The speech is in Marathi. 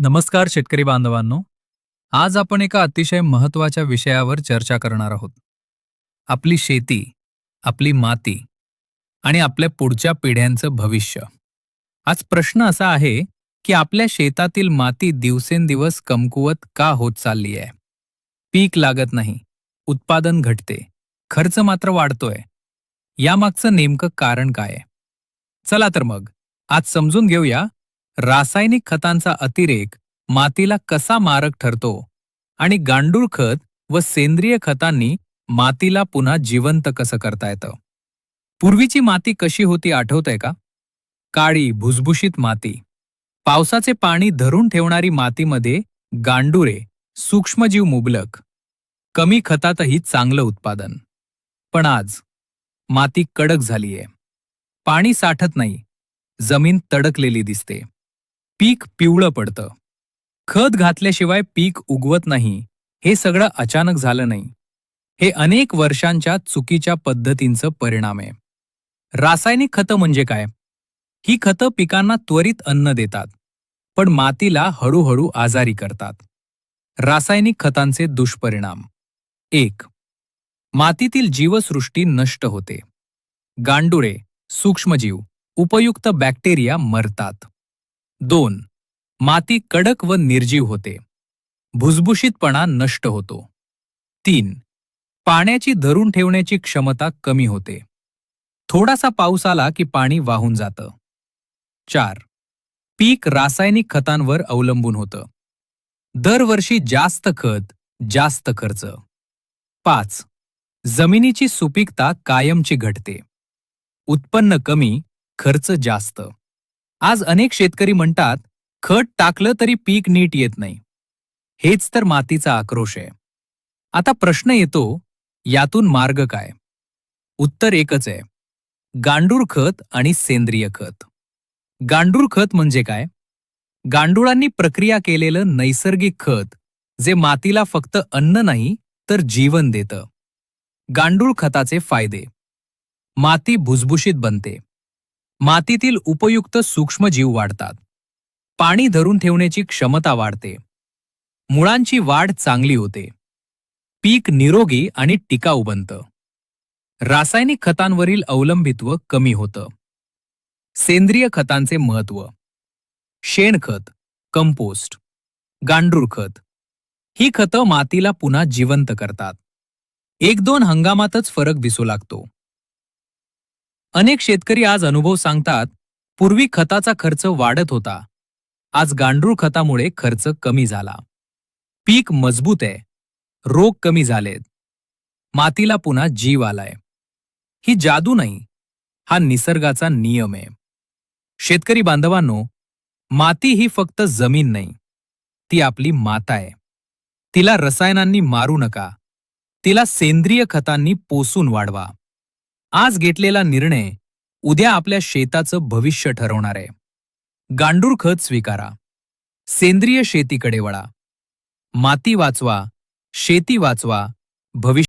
नमस्कार शेतकरी बांधवांनो. आज आपण एका अतिशय महत्त्वाच्या विषयावर चर्चा करणार आहोत. आपली शेती, आपली माती आणि आपल्या पुढच्या पिढ्यांचं भविष्य. आज प्रश्न असा आहे की आपल्या शेतातील माती दिवसेंदिवस कमकुवत का होत चालली आहे? पीक लागत नाही, उत्पादन घटते, खर्च मात्र वाढतोय. यामागचं नेमकं कारण काय आहे? चला तर मग आज समजून घेऊया रासायनिक खतांचा अतिरेक मातीला कसा मारक ठरतो आणि गांडूळ खत व सेंद्रिय खतांनी मातीला पुन्हा जिवंत कसं करता येतं. पूर्वीची माती कशी होती आठवतंय का? काळी भुसभुशीत माती, पावसाचे पाणी धरून ठेवणारी मातीमध्ये गांडुळे, सूक्ष्मजीव मुबलक, कमी खतातही चांगलं उत्पादन. पण आज माती कडक झालीये, पाणी साठत नाही, जमीन तडकलेली दिसते, पीक पिवळं पडतं. खत घातल्याशिवाय पीक उगवत नाही. हे सगळं अचानक झालं नाही. हे अनेक वर्षांच्या चुकीच्या पद्धतींचं परिणाम आहे. रासायनिक खतं म्हणजे काय? ही खतं पिकांना त्वरित अन्न देतात, पण मातीला हळूहळू आजारी करतात. रासायनिक खतांचे दुष्परिणाम: 1. मातीतील जीवसृष्टी नष्ट होते. गांडुळे, सूक्ष्मजीव, उपयुक्त बॅक्टेरिया मरतात. 2. माती कडक व निर्जीव होते. भुसभुशीतपणा नष्ट होतो. 3. पाण्याची धरून ठेवण्याची क्षमता कमी होते. थोडासा पाऊस आला की पाणी वाहून जातं. 4. पीक रासायनिक खतांवर अवलंबून होतं. दरवर्षी जास्त खत, जास्त खर्च. 5. जमिनीची सुपीकता कायमची घटते. उत्पन्न कमी, खर्च जास्त. आज अनेक शेतकरी म्हणतात, खत टाकलं तरी पीक नीट येत नाही. हेच तर मातीचा आक्रोश आहे. आता प्रश्न येतो, यातून मार्ग काय? उत्तर एकच आहे: गांडूळ खत आणि सेंद्रिय खत. गांडूळ खत म्हणजे काय? गांडुळांनी प्रक्रिया केलेलं नैसर्गिक खत, जे मातीला फक्त अन्न नाही तर जीवन देतं. गांडूळ खताचे फायदे: माती भुसभुशीत बनते. मातीतील उपयुक्त सूक्ष्मजीव वाढतात. पाणी धरून ठेवण्याची क्षमता वाढते. मुळांची वाढ चांगली होते. पीक निरोगी आणि टिकाऊ बनतं. रासायनिक खतांवरील अवलंबित्व कमी होतं. सेंद्रिय खतांचे महत्त्व: शेणखत, कंपोस्ट, गांडूळ खत. ही खतं मातीला पुन्हा जिवंत करतात. 1-2 हंगामातच फरक दिसू लागतो. अनेक शेतकरी आज अनुभव सांगतात, पूर्वी खताचा खर्च वाढत होता. आज गांडूळ खतामुळे खर्च कमी झाला. पीक मजबूत आहे. रोग कमी झालेत. मातीला पुन्हा जीव आलाय. ही जादू नाही, हा निसर्गाचा नियम आहे. शेतकरी बांधवांनो, माती ही फक्त जमीन नाही, ती आपली माता आहे. तिला रसायनांनी मारू नका. तिला सेंद्रिय खतांनी पोसून वाढवा. आज घेतलेला निर्णय उद्या आपल्या शेताचं भविष्य ठरवणार आहे. गांडूळ खत स्वीकारा. सेंद्रिय शेतीकडे वळा. माती वाचवा, शेती वाचवा, भविष्य